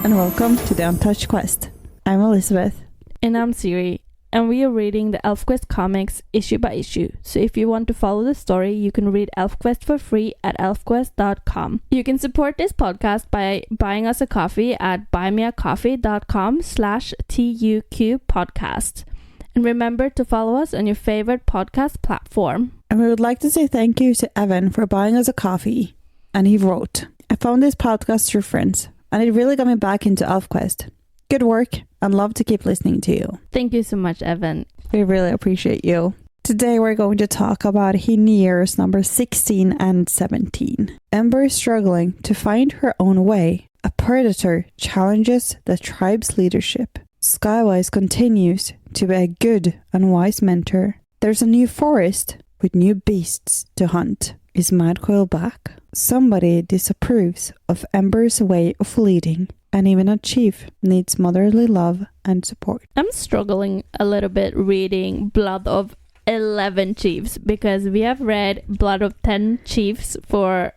and welcome to the Untouched Quest. I'm Elizabeth. And I'm Siri, and we are reading the ElfQuest comics issue by issue. So if you want to follow the story, you can read ElfQuest for free at elfquest.com. You can support this podcast by buying us a coffee at buymeacoffee.com/TUQ podcast. And remember to follow us on your favorite podcast platform. And we would like to say thank you to Evan for buying us a coffee. And he wrote, I found this podcast through friends, and it really got me back into ElfQuest. Good work, and love to keep listening to you. Thank you so much, Evan. We really appreciate you. Today we're going to talk about hidden years number 16 and 17. Ember is struggling to find her own way. A predator challenges the tribe's leadership. Skywise continues to be a good and wise mentor. There's a new forest with new beasts to hunt. Is Madcoil back? Somebody disapproves of Ember's way of leading, and even a chief needs motherly love and support. I'm struggling a little bit reading Blood of 11 Chiefs because we have read Blood of 10 Chiefs for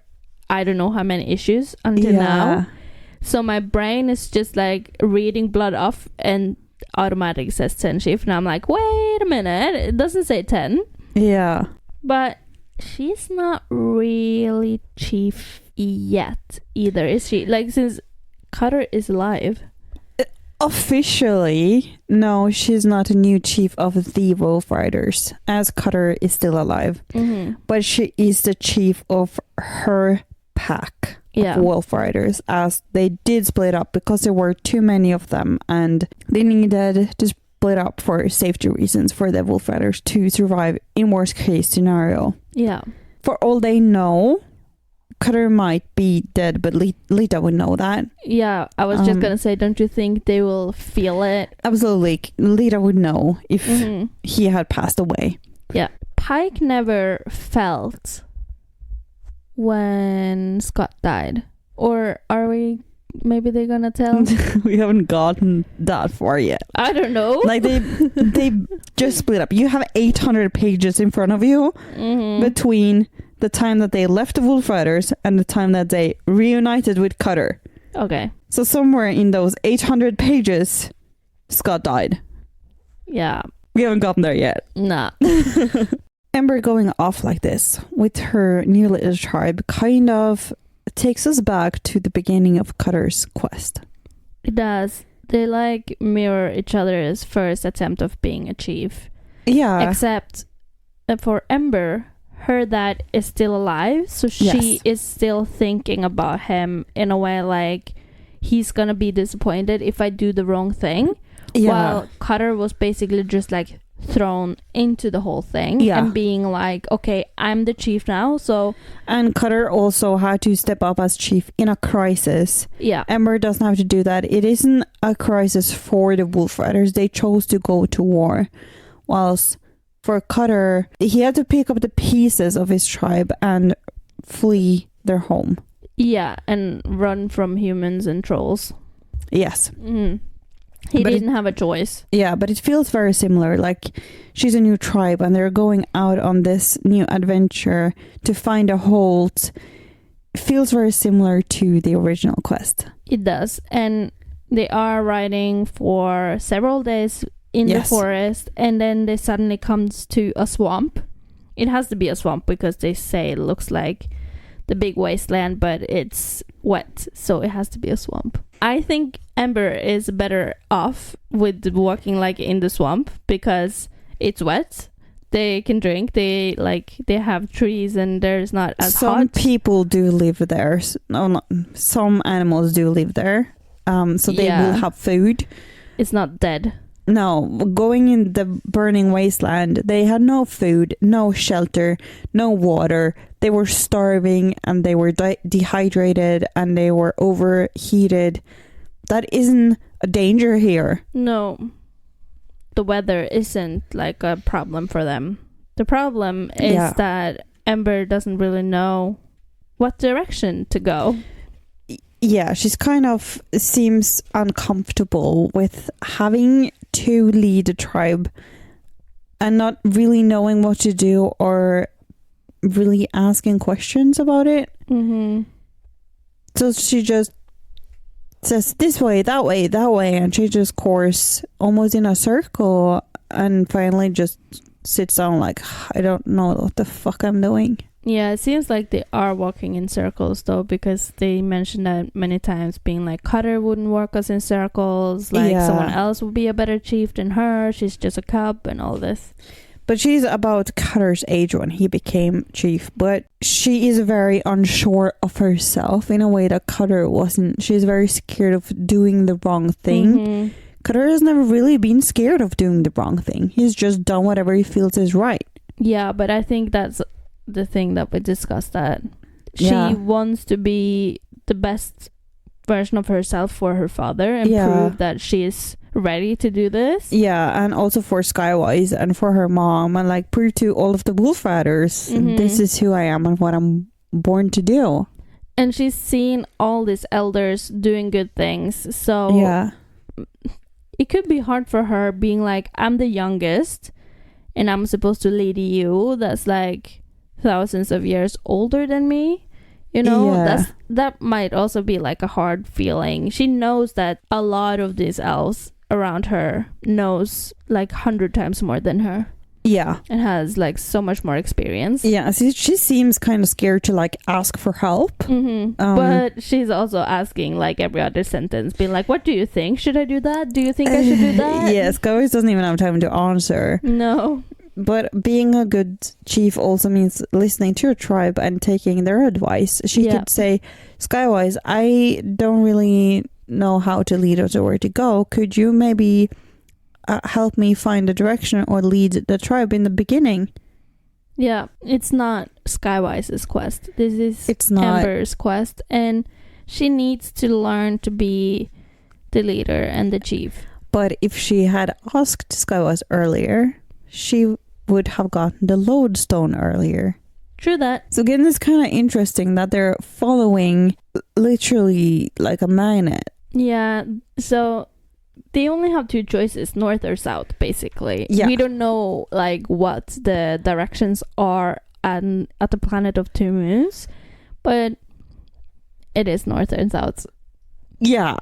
I don't know how many issues until now. So my brain is just like reading Blood Off and automatically says 10 Chief. And I'm like, wait a minute, it doesn't say 10. Yeah. But she's not really chief yet either, is she? Like, since Cutter is alive. Officially, no, she's not a new chief of the Wolfriders, as Cutter is still alive. Mm-hmm. But she is the chief of her pack. Yeah. Wolfriders, as they did split up because there were too many of them and they needed to split up for safety reasons for the Wolfriders to survive in worst case scenario. Yeah. For all they know, Cutter might be dead, but Leetah would know that. Yeah, I was just gonna say, don't you think they will feel it? Absolutely. Leetah would know if he had passed away. Yeah. Pike never felt when Scott died. Or are we... Maybe they're gonna tell? We haven't gotten that far yet. I don't know. Like they just split up. You have 800 pages in front of you between the time that they left the Wolfriders and the time that they reunited with Cutter. Okay. So somewhere in those 800 pages, Scott died. Yeah. We haven't gotten there yet. Nah. Ember going off like this with her new little tribe kind of takes us back to the beginning of Cutter's quest. It does. They like mirror each other's first attempt of being a chief. Yeah. Except for Ember, her dad is still alive, so she is still thinking about him in a way like he's gonna be disappointed if I do the wrong thing. Yeah. While Cutter was basically just like thrown into the whole thing and being like, okay, I'm the chief now, so... And Cutter also had to step up as chief in a crisis. Yeah. Ember doesn't have to do that. It isn't a crisis for the Wolfriders. They chose to go to war. Whilst for Cutter, he had to pick up the pieces of his tribe and flee their home. Yeah, and run from humans and trolls. Yes. He didn't have a choice. Yeah, but it feels very similar. Like, she's a new tribe and they're going out on this new adventure to find a hold. It feels very similar to the original quest. It does. And they are riding for several days in the forest, and then they suddenly comes to a swamp. It has to be a swamp because they say it looks like the big wasteland, but it's wet, so it has to be a swamp. I think Ember is better off with walking like in the swamp because it's wet. They can drink. They have trees and there's not as hot. Some people do live there. Some animals do live there. So they will have food. It's not dead. No, going in the burning wasteland, they had no food, no shelter, no water. They were starving and they were dehydrated and they were overheated. That isn't a danger here. No, the weather isn't like a problem for them. The problem is that Ember doesn't really know what direction to go. Yeah, she's kind of seems uncomfortable with having to lead a tribe and not really knowing what to do or really asking questions about it. Mm-hmm. So she just says this way, that way, and changes course almost in a circle, and finally just sits down like, I don't know what the fuck I'm doing. Yeah, it seems like they are walking in circles though, because they mentioned that many times, being like, Cutter wouldn't work us in circles, like someone else would be a better chief than her, she's just a cub and all this. But she's about Cutter's age when he became chief, but she is very unsure of herself in a way that Cutter wasn't. She's very scared of doing the wrong thing. Cutter has never really been scared of doing the wrong thing. He's just done whatever he feels is right. Yeah, but I think that's the thing that we discussed, that she wants to be the best version of herself for her father and prove that she is ready to do this. Yeah, and also for Skywise and for her mom, and like prove to all of the Wolfriders, this is who I am and what I'm born to do. And she's seen all these elders doing good things, so it could be hard for her being like, I'm the youngest and I'm supposed to lead you that's like thousands of years older than me, you know. That might also be like a hard feeling. She knows that a lot of these elves around her knows like 100 times more than her, and has like so much more experience. She seems kind of scared to like ask for help, but she's also asking like every other sentence, being like, what do you think, should I do that, do you think I should do that? Yes, Skywise doesn't even have time to answer. No. But being a good chief also means listening to your tribe and taking their advice. She could say, Skywise, I don't really know how to lead us or where to go. Could you maybe help me find the direction or lead the tribe in the beginning? Yeah, it's not Skywise's quest. This is Ember's quest. And she needs to learn to be the leader and the chief. But if she had asked Skywise earlier, she would have gotten the lodestone earlier. True that. So again, it's kind of interesting that they're following literally like a magnet. Yeah, so they only have two choices, north or south, basically. We don't know like what the directions are at the planet of two moons, but it is north and south. Yeah.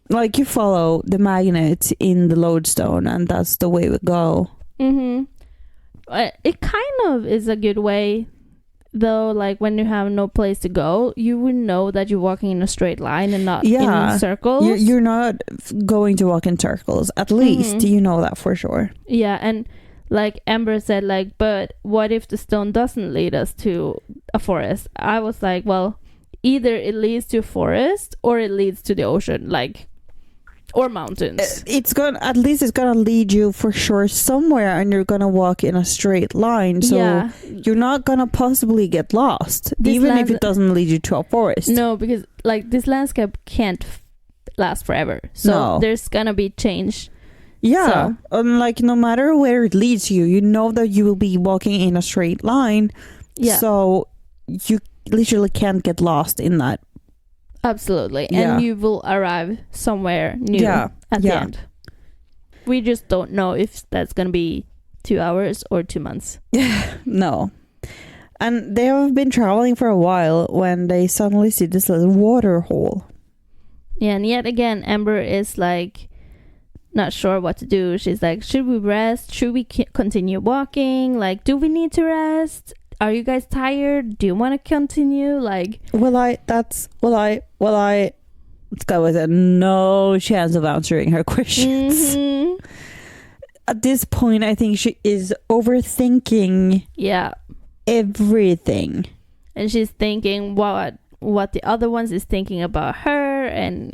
Like you follow the magnet in the lodestone and that's the way we go. It kind of is a good way, though. Like when you have no place to go, you would know that you're walking in a straight line and not in circles. You're not going to walk in circles. At least you know that for sure. Yeah, and like Ember said, like, but what if the stone doesn't lead us to a forest? I was like, well, either it leads to a forest or it leads to the ocean, like, or mountains. It's gonna lead you for sure somewhere, and you're gonna walk in a straight line, so you're not gonna possibly get lost, even if it doesn't lead you to a forest. No, because like this landscape can't last forever, so there's gonna be change. Like no matter where it leads you, you know that you will be walking in a straight line, so you literally can't get lost in that. Absolutely. And you will arrive somewhere new at the end. We just don't know if that's going to be 2 hours or 2 months. No. And they have been traveling for a while when they suddenly see this little water hole. Yeah, and yet again, Ember is like not sure what to do. She's like, should we rest? Should we continue walking? Like, do we need to rest? Are you guys tired? Do you want to continue? Like, Skywise had no chance of answering her questions. At this point, I think she is overthinking everything. And she's thinking what the other ones is thinking about her, and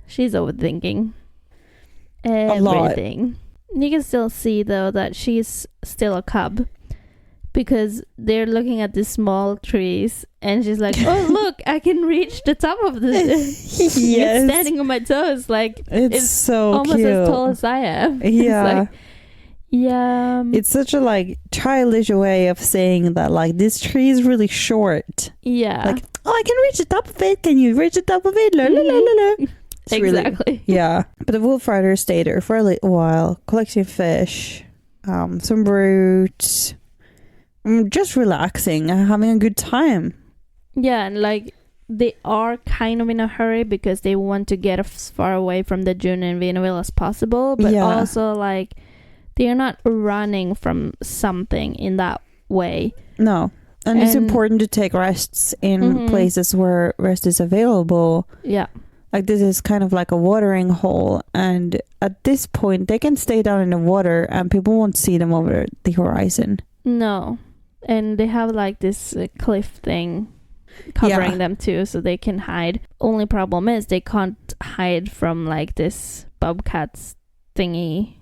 she's overthinking everything. You can still see though that she's still a cub, because they're looking at these small trees and she's like, oh look, I can reach the top of this. It's standing on my toes, like it's so almost cute. As tall as I am. It's such a like childish way of saying that, like, this tree is really short. Like, oh, I can reach the top of it, can you reach the top of it? La, la, la, la, la. Exactly. Really, but the Wolfriders stayed there for a little while, collecting fish, some roots, just relaxing and having a good time. Yeah, and like they are kind of in a hurry because they want to get as far away from the June and Winnowills as possible, but also like they are not running from something in that way. No. And it's important to take rests in places where rest is available. Yeah. Like this is kind of like a watering hole, and at this point they can stay down in the water and people won't see them over the horizon. No. And they have like this cliff thing covering them too, so they can hide. Only problem is they can't hide from like this bobcat thingy.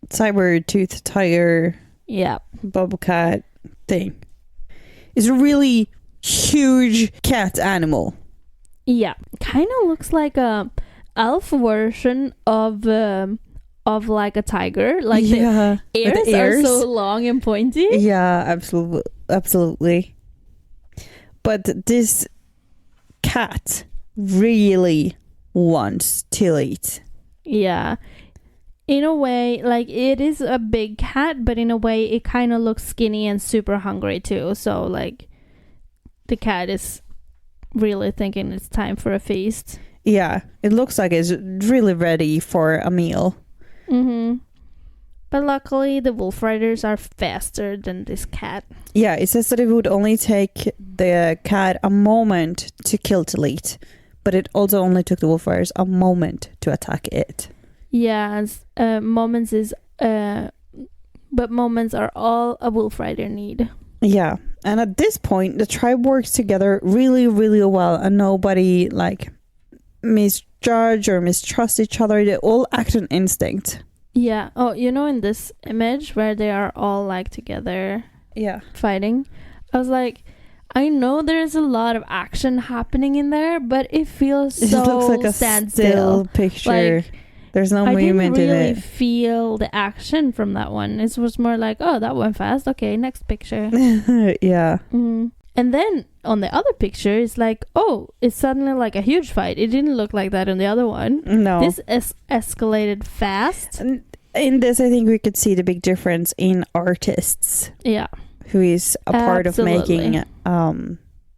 Saber-toothed tiger. Yeah. Bobcat thing. It's a really huge cat animal. Yeah. Kind of looks like a elf version of like a tiger. Like the ears are so long and pointy. Yeah, absolutely. But this cat really wants to eat. Yeah. In a way, like it is a big cat, but in a way it kind of looks skinny and super hungry too. So like the cat is really thinking it's time for a feast. Yeah, it looks like it's really ready for a meal. But luckily the Wolfriders are faster than this cat. Yeah, it says that it would only take the cat a moment to kill Leetah, but it also only took the Wolfriders a moment to attack it. Yeah, moments is but moments are all a Wolfrider need. Yeah, and at this point the tribe works together really, really well, and nobody like misjudge or mistrust each other. They all act on instinct. Yeah. Oh, you know, in this image where they are all like together fighting, I was like, I know there's a lot of action happening in there, but it feels so it looks like a standstill picture. Like, there's no movement in it. I didn't really feel the action from that one. It was more like, oh, that went fast. Okay, next picture. Yeah. And then on the other picture, it's like, oh, it's suddenly like a huge fight. It didn't look like that on the other one. No. This escalated fast. And in this, I think we could see the big difference in artists. Yeah. Who is a part of making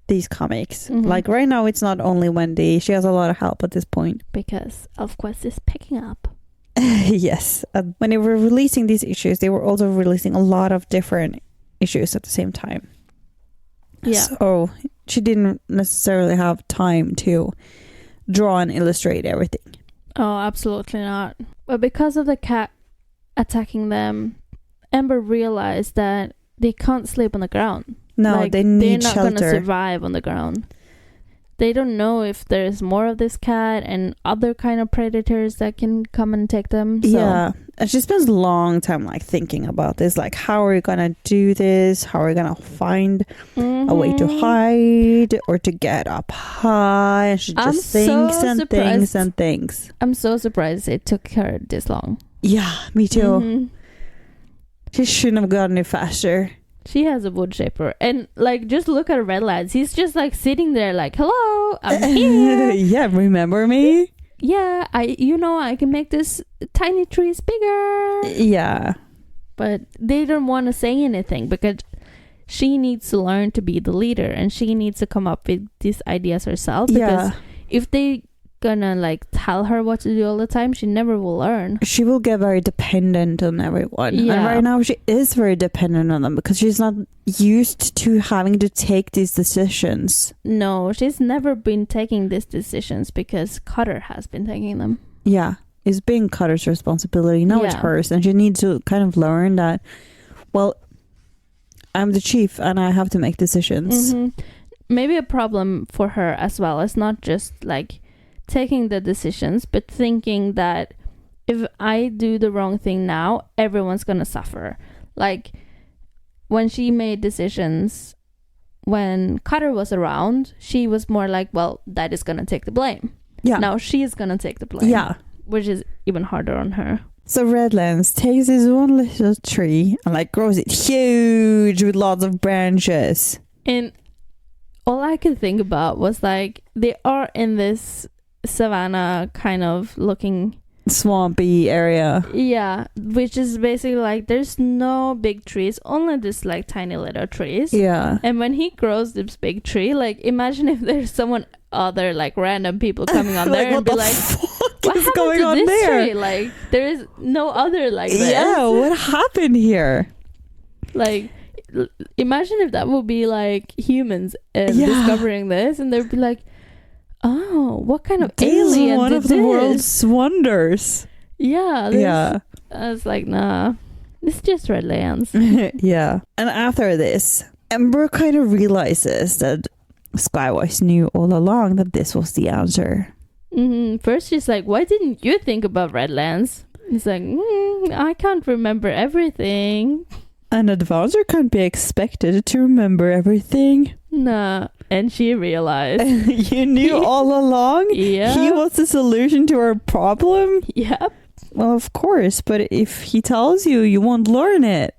these comics. Like right now, it's not only Wendy. She has a lot of help at this point. Because ElfQuest is picking up. Yes. When they were releasing these issues, they were also releasing a lot of different issues at the same time. Yeah. So she didn't necessarily have time to draw and illustrate everything. Oh, absolutely not. But because of the cat attacking them, Ember realized that they can't sleep on the ground. No, like, they need they're not shelter. Going to survive on the ground. They don't know if there's more of this cat and other kind of predators that can come and take them. So. Yeah, and she spends a long time like thinking about this. Like, how are we gonna do this? How are we gonna find a way to hide or to get up high? And she just thinks and thinks and thinks. I'm so surprised it took her this long. Yeah, me too. She shouldn't have gotten it faster. She has a wood shaper, and like just look at Redlance. He's just like sitting there like, hello, I'm here. Yeah, remember me? Yeah, I can make this tiny trees bigger. Yeah. But they don't want to say anything because she needs to learn to be the leader, and she needs to come up with these ideas herself, because if they gonna like tell her what to do all the time, she never will learn. She will get very dependent on everyone. And right now she is very dependent on them because she's not used to having to take these decisions. No, she's never been taking these decisions because Cutter has been taking them. Yeah, it's been Cutter's responsibility. Now it's hers, and she needs to kind of learn that, well, I'm the chief and I have to make decisions. Maybe a problem for her as well is not just like taking the decisions, but thinking that if I do the wrong thing now, everyone's gonna suffer. Like when she made decisions when Cutter was around, she was more like, well, that is gonna take the blame. Now she's gonna take the blame, which is even harder on her. So Redlance takes his one little tree and like grows it huge with lots of branches, and all I could think about was like, they are in this savannah kind of looking swampy area. Yeah, which is basically like there's no big trees, only this like tiny little trees. Yeah. And when he grows this big tree, like imagine if there's someone other like random people coming on there and be like, what is happened going to on this there? tree? Like there is no other like this. Yeah, what happened here? Like imagine if that would be like humans discovering this, and they'd be like, oh, what kind of alien one did of this? the world's wonders. Yeah. Yeah. I was like, nah, it's just Redlance. Yeah. And after this, Ember kind of realizes that Skywise knew all along that this was the answer. First she's like, why didn't you think about Redlance? He's like, I can't remember everything. An advancer can't be expected to remember everything. Nah. And she realized. You knew all along? Yeah. He was the solution to our problem? Yep. Well, of course, but if he tells you, you won't learn it.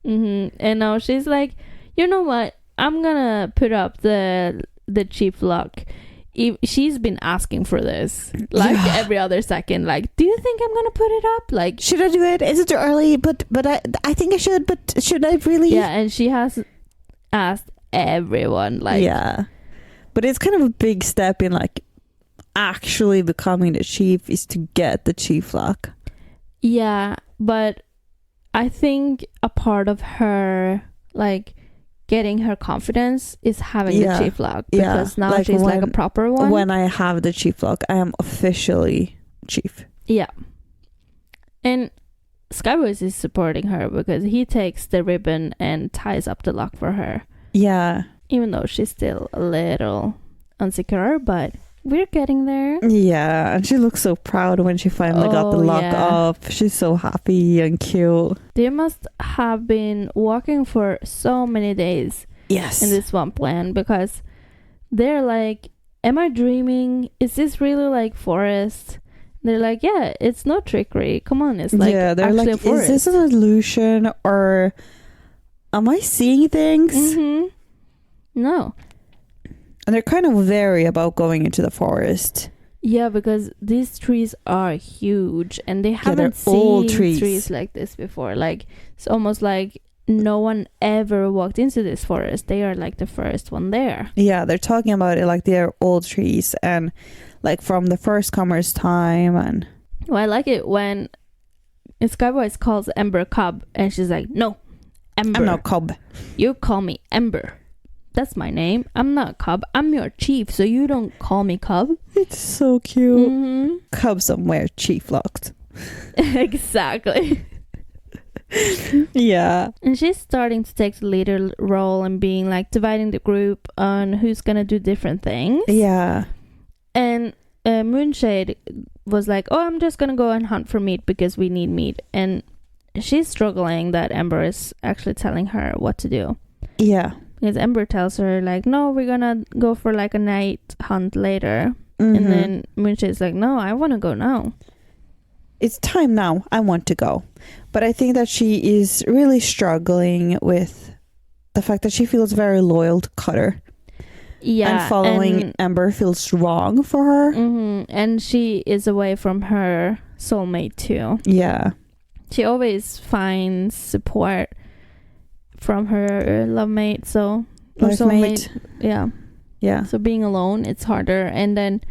And now she's like, you know what? I'm gonna put up the chief lock. She's been asking for this like every other second. Like, do you think I'm gonna put it up? Like, should I do it? Is it too early? But I think I should. But should I really? Yeah, and she has asked everyone. Like, yeah, but it's kind of a big step in like actually becoming the chief is to get the chief lock. Yeah, but I think a part of her like getting her confidence is having the chief lock, because now like she's like a proper one. When I have the chief lock, I am officially chief. Yeah. And Skywise is supporting her because he takes the ribbon and ties up the lock for her. Yeah. Even though she's still a little insecure, but we're getting there. Yeah, and she looks so proud when she finally got the lock off. She's so happy and cute. They must have been walking for so many days in this swampland, because they're like, am I dreaming? Is this really like forest? They're like, yeah, it's no trickery. Come on, it's like they're actually like, a forest. is this an illusion, or am I seeing things? No. And they're kind of wary about going into the forest. Yeah, because these trees are huge and they haven't seen trees like this before. Like, it's almost like no one ever walked into this forest. They are like the first one there. Yeah, they're talking about it like they're old trees and like from the first comers' time. And well, I like it when Skywise calls Ember Cub and she's like, no, Ember. I'm not Cub. You call me Ember. That's my name. I'm not Cub. I'm your chief, so you don't call me Cub. It's so cute. Cub somewhere, chief locked. Exactly. Yeah. And she's starting to take the leader role and being like dividing the group on who's gonna do different things. Yeah. And Monshade was like, oh, I'm just gonna go and hunt for meat because we need meat. And she's struggling that Ember is actually telling her what to do. Yeah. Because Ember tells her like, no, we're gonna go for like a night hunt later. And then Monshade's like, no, I want to go now. It's time now. I want to go. But I think that she is really struggling with the fact that she feels very loyal to Cutter. Yeah. And following Ember feels wrong for her. And she is away from her soulmate too. Yeah. She always finds support from her love mate, so or soulmate. Yeah. So being alone, it's harder, and then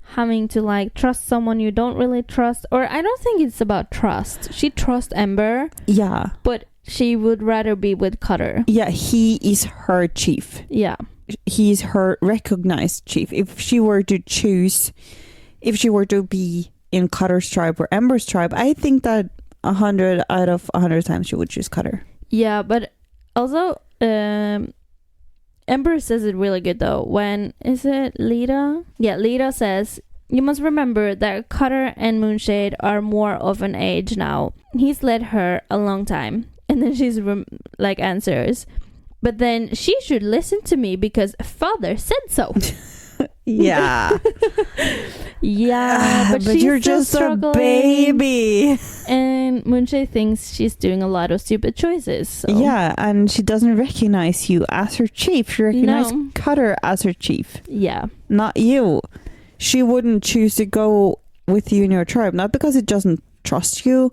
having to like trust someone you don't really trust, or I don't think it's about trust. She trusts Ember. Yeah. But she would rather be with Cutter. Yeah, he is her chief. Yeah. He's her recognized chief. If she were to choose, if she were to be in Cutter's tribe or Ember's tribe, I think that 100 out of 100 times she would choose Cutter. Yeah, but also Ember says it really good though. When is it Leetah? Yeah, Leetah says, you must remember that Cutter and Monshade are more of an age now. He's led her a long time. And then she's like answers, but then she should listen to me because father said so. Yeah. Yeah, but you're just a baby. And Monshade thinks she's doing a lot of stupid choices. So. Yeah, and she doesn't recognize you as her chief. She recognizes Cutter as her chief. Yeah. Not you. She wouldn't choose to go with you in your tribe, not because it doesn't trust you,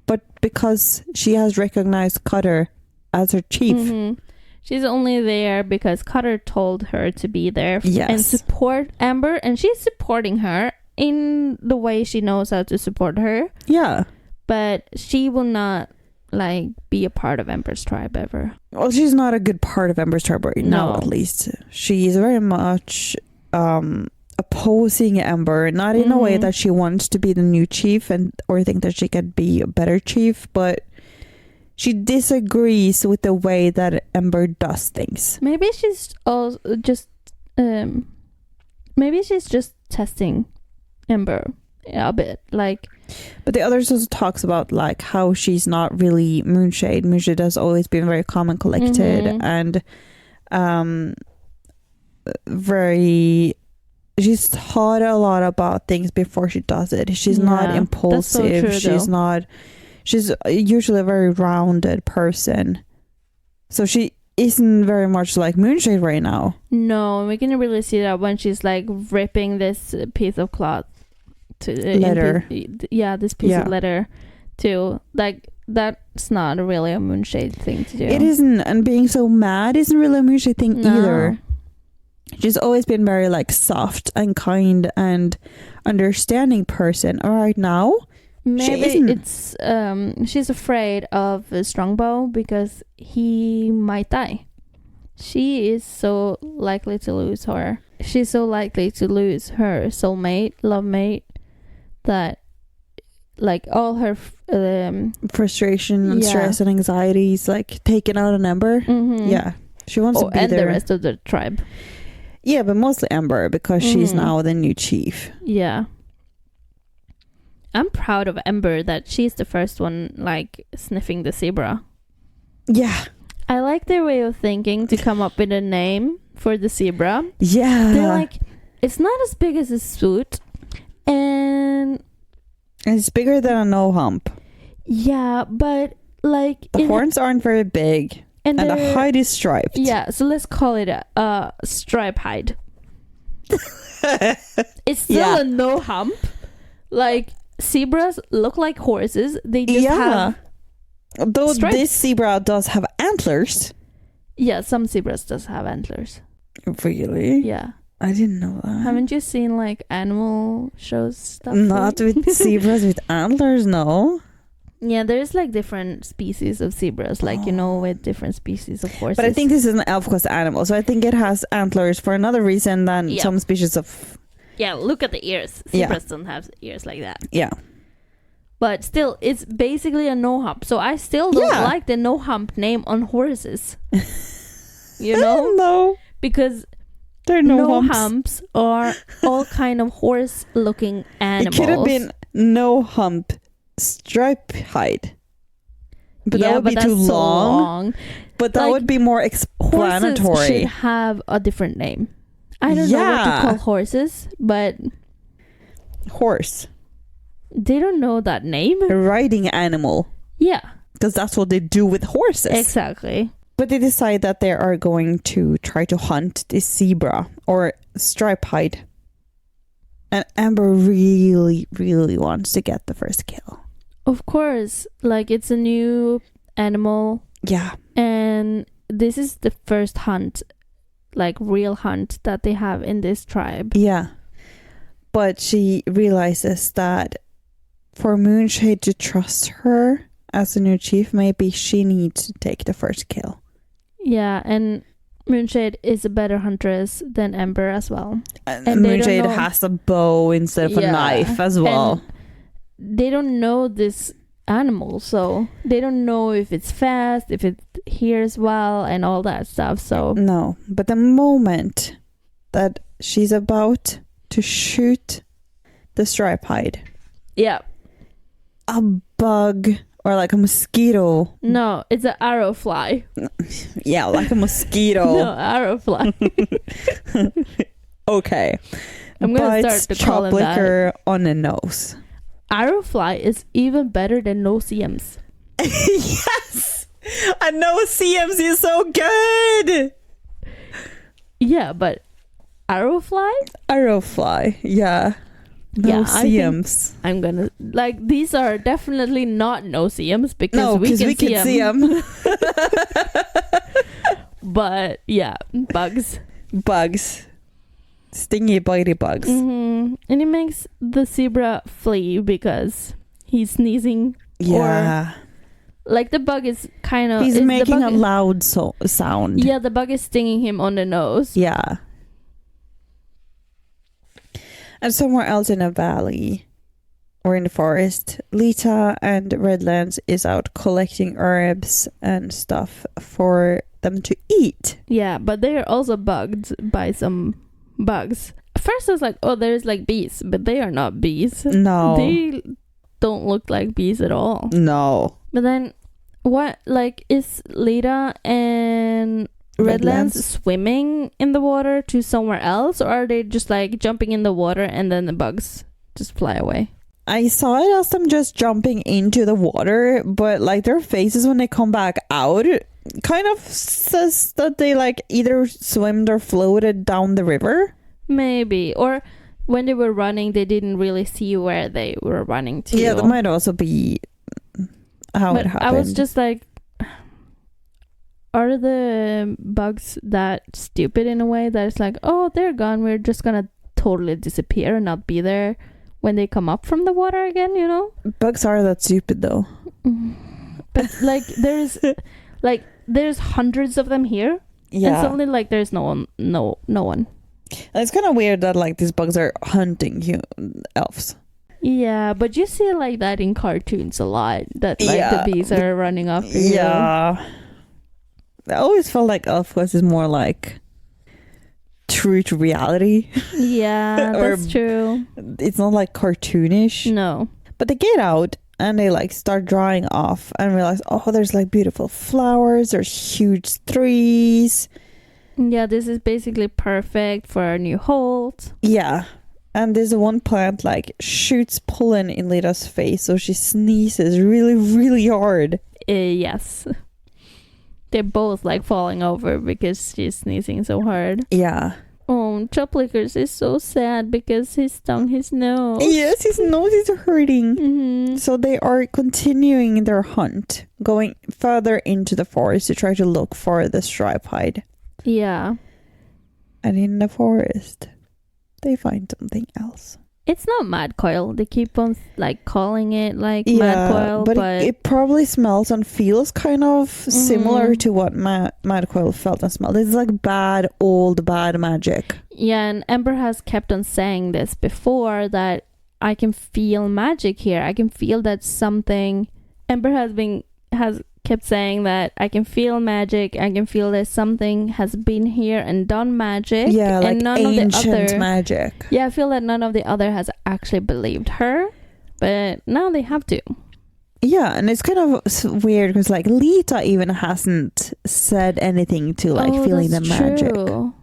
but because she has recognized Cutter as her chief. Mm-hmm. She's only there because Cutter told her to be there and support Ember, and she's supporting her in the way she knows how to support her. Yeah. But she will not be a part of Ember's tribe ever. Well, she's not a good part of Ember's tribe right now, at least. She's very much opposing Ember, not in a way that she wants to be the new chief or think that she could be a better chief, but she disagrees with the way that Ember does things. Maybe she's just testing Ember a bit, But the others also talks about how she's not really Monshade. Monshade has always been very calm and collected, and she's thought a lot about things before she does it. She's not impulsive. That's so true, She's usually a very rounded person. So she isn't very much like Monshade right now. No, we can really see that when she's ripping this piece of cloth to leather. This piece of leather too. That's not really a Monshade thing to do. It isn't, and being so mad isn't really a Monshade thing either. She's always been very soft and kind and understanding person. All right, now maybe it's she's afraid of Strongbow because he might die. She is so likely to lose her. She's so likely to lose her soulmate, love mate, that all her frustration and stress and anxieties taken out on Ember. Yeah, she wants to be and there. The rest of the tribe. Yeah, but mostly Ember because she's now the new chief. Yeah. I'm proud of Ember that she's the first one sniffing the zebra. Yeah. I like their way of thinking to come up with a name for the zebra. Yeah. They're it's not as big as a suit, and it's bigger than a no hump. Yeah, but the horns aren't very big, and the hide is striped. Yeah, so let's call it a stripe hide. It's still a no hump. Zebras look like horses. They just have Though stripes. This zebra does have antlers. Yeah, some zebras does have antlers. Really? Yeah. I didn't know that. Haven't you seen animal shows stuff? Not with zebras with antlers, no. Yeah, there's different species of zebras, with different species of horses. But I think this is an elf coast animal, so I think it has antlers for another reason than some species of... Yeah, look at the ears. Zebras don't have ears like that. Yeah. But still, it's basically a no hump. So I still don't like the no hump name on horses. You know? No. Because there are no humps are all kind of horse looking animals. It could have been no hump stripe hide. But that would be too long. But that would be more explanatory. Horses should have a different name. I don't know what to call horses, but... Horse. They don't know that name. A riding animal. Yeah. Because that's what they do with horses. Exactly. But they decide that they are going to try to hunt this zebra or stripe hide. And Ember really, really wants to get the first kill. Of course. It's a new animal. Yeah. And this is the first hunt, real hunt that they have in this tribe. Yeah. But she realizes that for Monshade to trust her as the new chief, maybe she needs to take the first kill. Yeah, and Monshade is a better huntress than Ember as well. And Monshade has a bow instead of a knife as well. And they don't know this animal, so they don't know if it's fast, if it hears well, and all that stuff. So no, but the moment that she's about to shoot the stripe hide, a bug or a mosquito. No, it's an arrow fly. Yeah, like a mosquito. No, arrow fly. Okay. I'm gonna start to call him that. On the nose. Arrow fly is even better than no CMs. Yes, a no CMs is so good. Yeah, but arrow fly, yeah. No-see-ums. I'm gonna like these are definitely not no-see-ums because we can see them. But yeah, bugs. Stingy, bitey bugs. And it makes the zebra flee because he's sneezing. Yeah. Or, like the bug is kind of... He's making a loud sound. Yeah, the bug is stinging him on the nose. Yeah. And somewhere else in a valley or in the forest, Leetah and Redlance is out collecting herbs and stuff for them to eat. Yeah, but they are also bugged by some bugs. First I was like, oh, there's like bees, but they are not bees. No. They don't look like bees at all. No. But then what, like, is Leetah and Redlance swimming in the water to somewhere else, or are they just like jumping in the water and then the bugs just fly away? I saw it as them just jumping into the water, but like their faces when they come back out kind of says that they like either swimmed or floated down the river. Maybe. Or when they were running, they didn't really see where they were running to. Yeah, that might also be how it happened. I was just like, are the bugs that stupid in a way that it's like, oh, they're gone, we're just gonna totally disappear and not be there when they come up from the water again, you know? Bugs are that stupid though. But like there's hundreds of them here. Yeah. And suddenly like there's no one. And it's kind of weird that like these bugs are hunting elves. Yeah, but you see like that in cartoons a lot. That like the bees are running after you. Yeah. I always felt like ElfQuest is more like true to reality. Yeah, that's true. It's not like cartoonish. No. But they get out and they like start drying off and realize, oh, there's like beautiful flowers, there's huge trees. Yeah, this is basically perfect for our new hold. Yeah. And there's one plant like shoots pollen in Leetah's face, so she sneezes really, really hard. Yes. They're both like falling over because she's sneezing so hard. Yeah. Oh, Choplickers is so sad because he stung his nose. Yes, his nose is hurting. Mm-hmm. So they are continuing their hunt, going further into the forest to try to look for the stripe hide. Yeah. And in the forest, they find something else. It's not Madcoil. They keep on like calling it like Madcoil, but it probably smells and feels kind of similar to what Madcoil felt and smelled. It's like old bad magic. Yeah, and Ember has kept on saying this before, that I can feel magic here. I can feel that something. Ember has kept saying that I can feel magic. I can feel that something has been here and done magic. Yeah, like and none ancient of the other magic. Yeah, I feel that none of the other has actually believed her, but now they have to. Yeah, and it's kind of weird because like Leetah even hasn't said anything to like feeling the magic. True.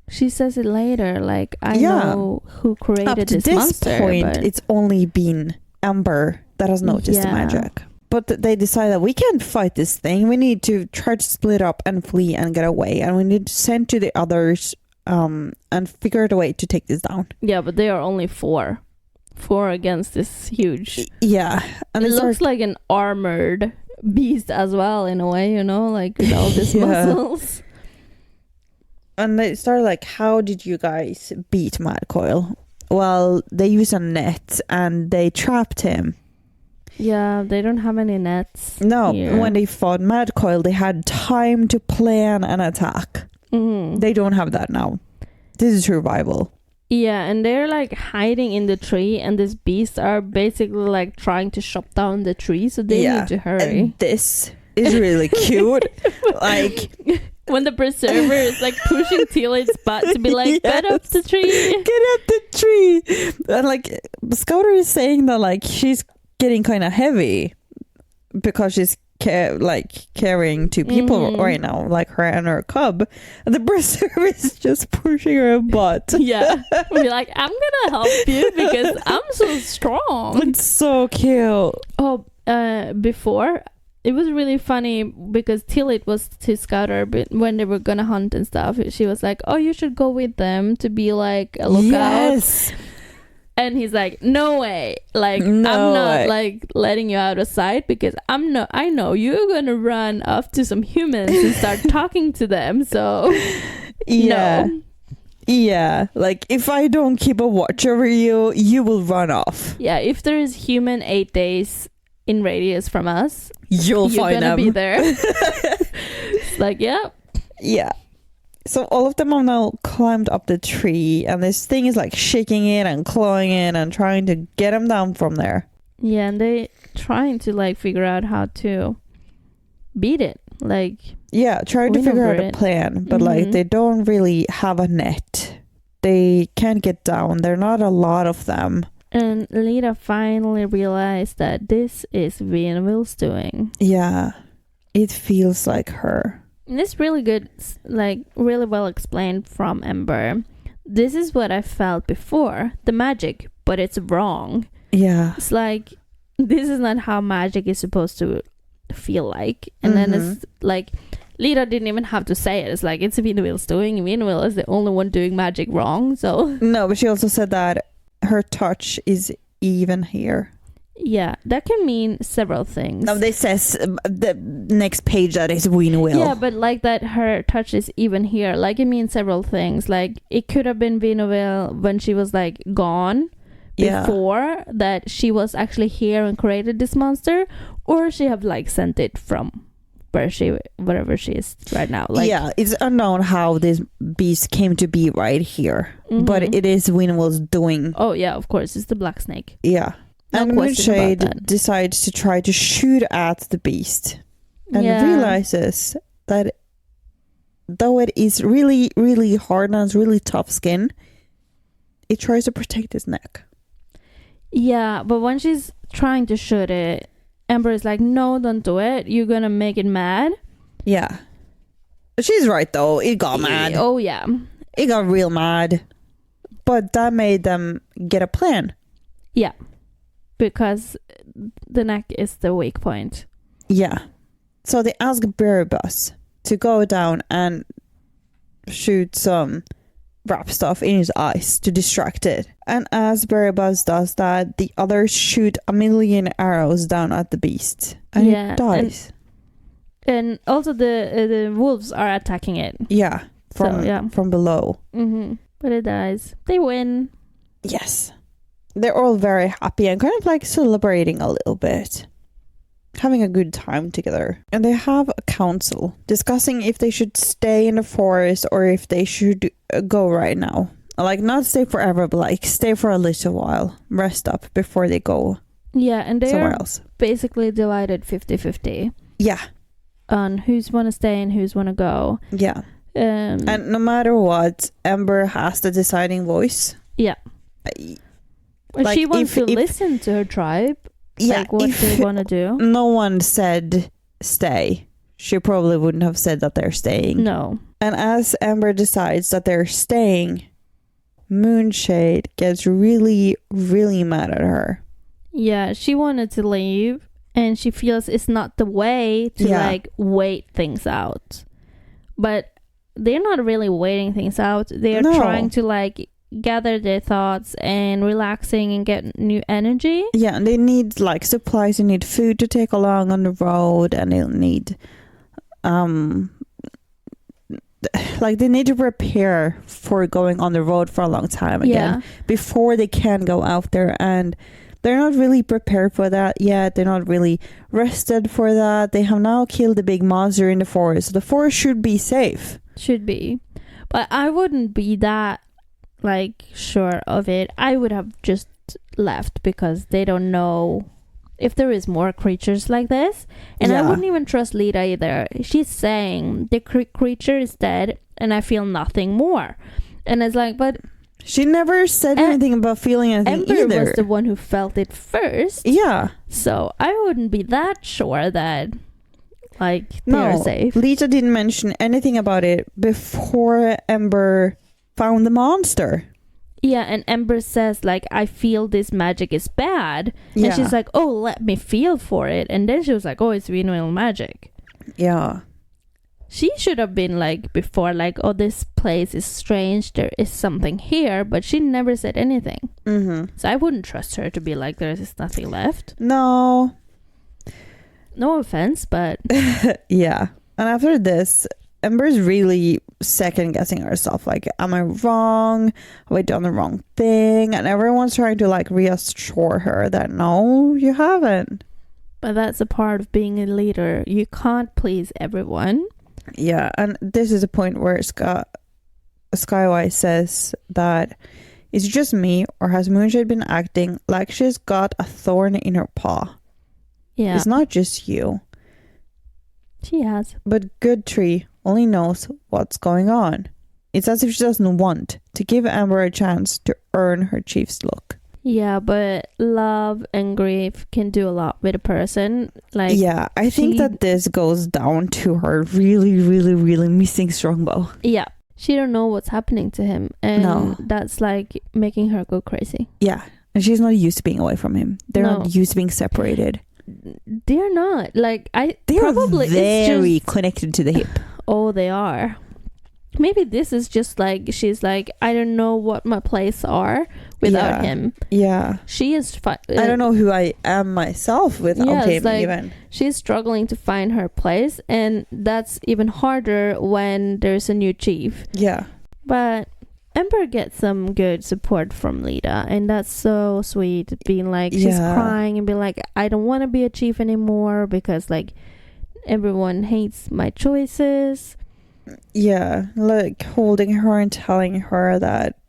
She says it later, like I know who created this monster. Up to this point, it's only been Ember that has noticed the magic. But they decide that we can't fight this thing. We need to try to split up and flee and get away. And we need to send to the others and figure out a way to take this down. Yeah, but they are only 4. 4 against this huge... Yeah. And it looks like an armored beast as well, in a way, you know? Like with all these muscles. And they start like, how did you guys beat Madcoil? Well, they used a net and they trapped him. Yeah, they don't have any nets. No, here. When they fought Madcoil, they had time to plan an attack. Mm-hmm. They don't have that now. This is survival. Yeah, and they're like hiding in the tree, and these beasts are basically like trying to chop down the tree, so they need to hurry. And this is really cute. Like when the preserver is like pushing Tillit's butt to be like, get up the tree. Get up the tree. And like Scouter is saying that like she's getting kind of heavy because she's carrying 2 people right now, like her and her cub, and the preserver is just pushing her butt. Yeah, be like, I'm gonna help you because I'm so strong. It's so cute. Oh, before it was really funny because Tillit was to Scouter, but when they were gonna hunt and stuff, she was like, oh, you should go with them to be like a lookout. Yes. And he's like, no way. Like, I'm not like letting you out of sight because I know you're gonna run off to some humans and start talking to them. So yeah. No. Yeah, like if I don't keep a watch over you, you will run off. Yeah, if there is human 8 days in radius from us, you're gonna them. be there. It's like, yeah. Yeah. So all of them have now climbed up the tree, and this thing is like shaking it and clawing it and trying to get them down from there. Yeah, and they trying to like figure out how to beat it. Like, yeah, trying to figure out a plan, but like they don't really have a net. They can't get down. There are not a lot of them. And Leetah finally realized that this is Winnowills doing. Yeah, it feels like her. And it's really good, like really well explained from Ember. This is what I felt before, the magic, but it's wrong. Yeah. It's like, this is not how magic is supposed to feel like. And then it's like, Leetah didn't even have to say it. It's like, it's Winnowills doing. Winnowills is the only one doing magic wrong, so. No, but she also said that her touch is even here. Yeah, that can mean several things. No, this says the next page that is Winnowills. Yeah, but like that her touch is even here. Like, it means several things. Like, it could have been Winnowills when she was like gone before that she was actually here and created this monster, or she have like sent it from wherever she is right now. Like, yeah, it's unknown how this beast came to be right here, but it is Winnowills doing. Oh yeah, of course, it's the black snake. Yeah. No and Monshade decides to try to shoot at the beast and realizes that though it is really, really hard and it's really tough skin, it tries to protect its neck. Yeah, but when she's trying to shoot it, Ember is like, no, don't do it. You're gonna make it mad. Yeah. She's right though. It got mad. Oh yeah. It got real mad. But that made them get a plan. Yeah. Because the neck is the weak point. Yeah. So they ask Berbus to go down and shoot some wrap stuff in his eyes to distract it. And as Berbus does that, the others shoot 1,000,000 arrows down at the beast. And it dies. And also the wolves are attacking it. Yeah. From below. But it dies. They win. Yes. They're all very happy and kind of like celebrating a little bit. Having a good time together. And they have a council discussing if they should stay in the forest or if they should go right now. Like, not stay forever, but like stay for a little while. Rest up before they go and they somewhere are else. Basically divided 50-50. Yeah. On who's want to stay and who's want to go. Yeah. And no matter what, Ember has the deciding voice. Yeah. Like, she wants to listen to her tribe. Yeah, like what they want to do. No one said stay. She probably wouldn't have said that they're staying. No. And as Ember decides that they're staying, Monshade gets really, really mad at her. Yeah, she wanted to leave, and she feels it's not the way to like wait things out. But they're not really waiting things out. They're trying to like gather their thoughts and relaxing and get new energy. Yeah, and they need like supplies. They need food to take along on the road, and they'll need like they need to prepare for going on the road for a long time again before they can go out there, and they're not really prepared for that yet. They're not really rested for that. They have now killed the big monster in the forest, so the forest should be safe. Should be. But I wouldn't be that like sure of it. I would have just left because they don't know if there is more creatures like this, and I wouldn't even trust Leetah either. She's saying the creature is dead and I feel nothing more, and it's like, but she never said anything about feeling anything Ember either. was the one who felt it first. So I wouldn't be that sure that like they're safe. Leetah didn't mention anything about it before Ember found the monster. Yeah, and Ember says like, I feel this magic is bad, and she's like, oh, let me feel for it, and then she was like, oh, it's Winnowills magic. she should have been like before, like, oh, this place is strange, there is something here, but she never said anything. So I wouldn't trust her to be like, there's nothing left. No offense, but yeah. And after this, Ember's really second guessing herself, like, am I wrong? Have I done the wrong thing? And everyone's trying to like reassure her that no, you haven't. But that's a part of being a leader. You can't please everyone. Yeah, and this is a point where Skywise says that it's just me, or has Monshade been acting like she's got a thorn in her paw? Yeah. It's not just you. She has. But Good Tree only knows what's going on. It's as if she doesn't want to give Ember a chance to earn her chief's look. Yeah, but love and grief can do a lot with a person. Like, yeah, I think that this goes down to her really, really, really missing Strongbow. Yeah, she don't know what's happening to him, and that's like making her go crazy. Yeah, and she's not used to being away from him. They're not used to being separated. They're not. Like, they're probably very connected to the hip. Oh, they are. Maybe this is just like, she's like, I don't know what my place are without him. Yeah. She is I don't know who I am myself without him, like, even. She's struggling to find her place, and that's even harder when there's a new chief. Yeah. But Ember gets some good support from Leetah, and that's so sweet. Being like, she's crying and being like, I don't want to be a chief anymore because like everyone hates my choices. Yeah, like holding her and telling her that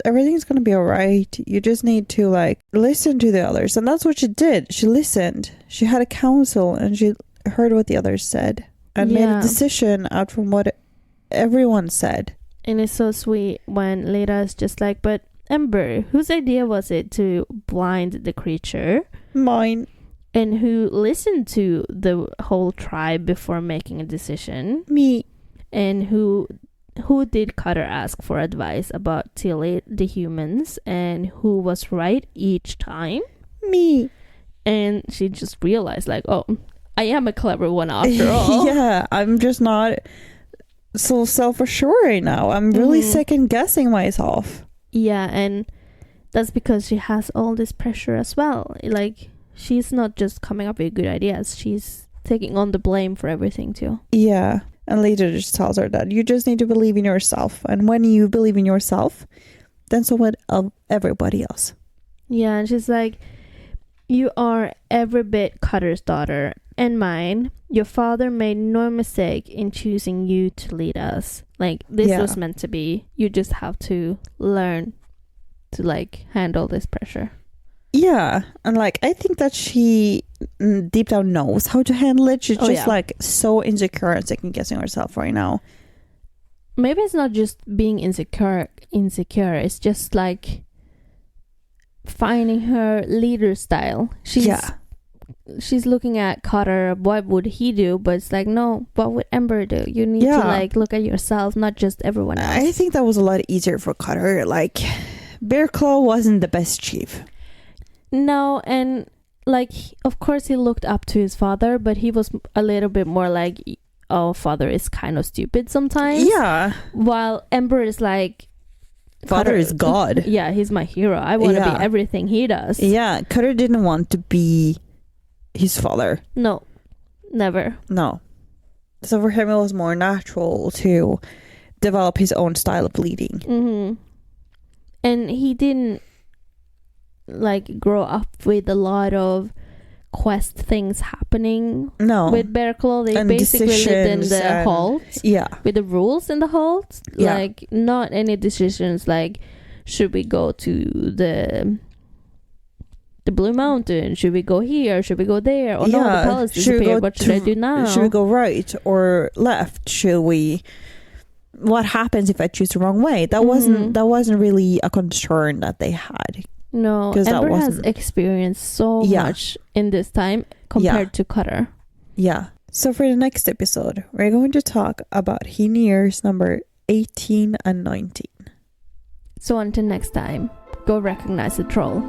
everything's gonna be all right. You just need to like listen to the others, and that's what she did. She listened. She had a council, and she heard what the others said and made a decision out from what everyone said. And it's so sweet when Leetah is just like, but Ember, whose idea was it to blind the creature? Mine. And who listened to the whole tribe before making a decision? Me. And who did Cutter ask for advice about Tilly, the humans, and who was right each time? Me. And she just realized, like, oh, I am a clever one after all. Yeah, I'm just not so self-assured right now. I'm really second guessing myself. Yeah, and that's because she has all this pressure as well. Like, she's not just coming up with good ideas, she's taking on the blame for everything too. Yeah. And Leetah just tells her that you just need to believe in yourself. And when you believe in yourself, then so will everybody else. Yeah, and she's like, you are every bit Cutter's daughter and mine. Your father made no mistake in choosing you to lead us. Like, this was meant to be. You just have to learn to like handle this pressure. Yeah, and like I think that she deep down knows how to handle it. She's just like so insecure and second guessing herself right now. Maybe it's not just being insecure. It's just like finding her leader style. She's looking at Cutter. What would he do? But it's like, no, what would Ember do? You need to like look at yourself, not just everyone else. I think that was a lot easier for Cutter. Like, Bearclaw wasn't the best chief. No, and like, of course he looked up to his father, but he was a little bit more like, oh, father is kind of stupid sometimes. Yeah. While Ember is like, father is God. Yeah, he's my hero. I want to be everything he does. Yeah, Cutter didn't want to be his father. No, never. No. So for him it was more natural to develop his own style of leading. Mm-hmm. And he didn't like grow up with a lot of quest things happening. No. With Bearclaw, they basically lived in the halls. Yeah. With the rules in the halls. Yeah. Like, not any decisions like, should we go to the Blue Mountain? Should we go here? Should we go there? Or no, the palace disappeared. What should I do now? Should we go right or left? Should we... What happens if I choose the wrong way? That wasn't really a concern that they had. No, Ember has experienced so much in this time compared to Cutter. Yeah. So for the next episode, we're going to talk about Heniers number 18 and 19. So until next time, go recognize the troll.